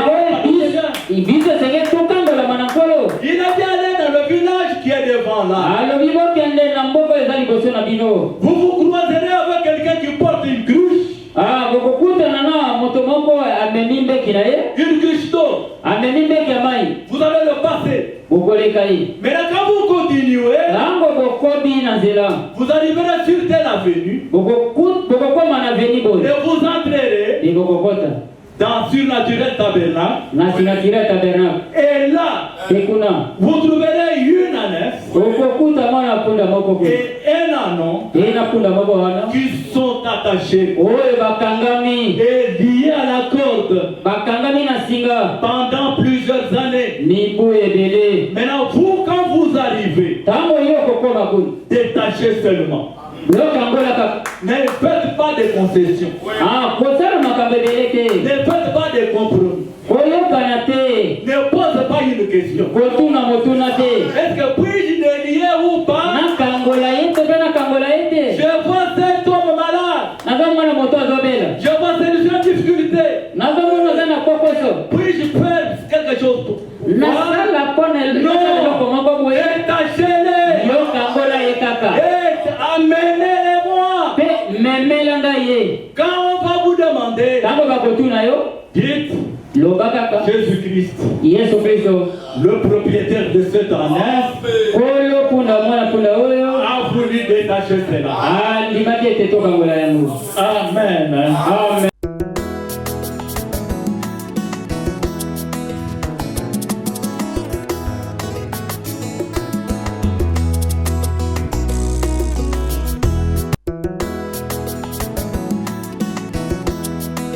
biso esenge tokangola na nkolo. Il a bien allé dans le village qui est devant là. alobi bokende na mboka eza liboso na bino. Vous vous croiserez avec quelqu'un qui porte une cruche. bokokutana na moto moko amemi mbeki na ye. Une cruche d'eau. amemi mbeki ya mai. Vous allez le passer. bokoleka ye. Maintenant quand vous continuez, nango bokobi na nzela, vous arriverez sur telle avenue. bokokoma na veni boye. Et vous entrerez bokokota dans surnaturel tabernacle. na surnaturel tabernacle. Et là, ekuna vous trouverez une ânesse bokokuta mwana punda moko et un ânon na punda moko wana qui sont attachés oyo bakangami et liés à la corde bakangami na singa pendant plusieurs années. mibu ebele. Maintenant, vous, quand vous arrivez, tango yo kokoma kuna détachez seulement. yokangola kaka. Ne faites pas de concessions. kosala makambo ebele te. Ne faites pas de compromis. koyokana te. Ne pose pas une question. kotuna motuna te. Est-ce que puis-je délier ou pas? nakangola ye te mpe nakangola ye te. Je vois cet homme malade. nazomona moto azobela. Je vois cette jeune difficulté. nazomona aza na kokoso. Puis-je faire quelque chose pour nasala mpona eloko moko boye. détachez-les. yokangola ye kaka. Amenez-les-moi. mpe memela ngai ye. Quand on va vous demander, tango bakotuna yo, dites loba kaka Jésus-Christ, Yesu Kristo, le propriétaire de cette ânesse, kolo punda mwana punda oyo a voulu détacher cela. andimaki ete tokangola yango. Amen. Amen.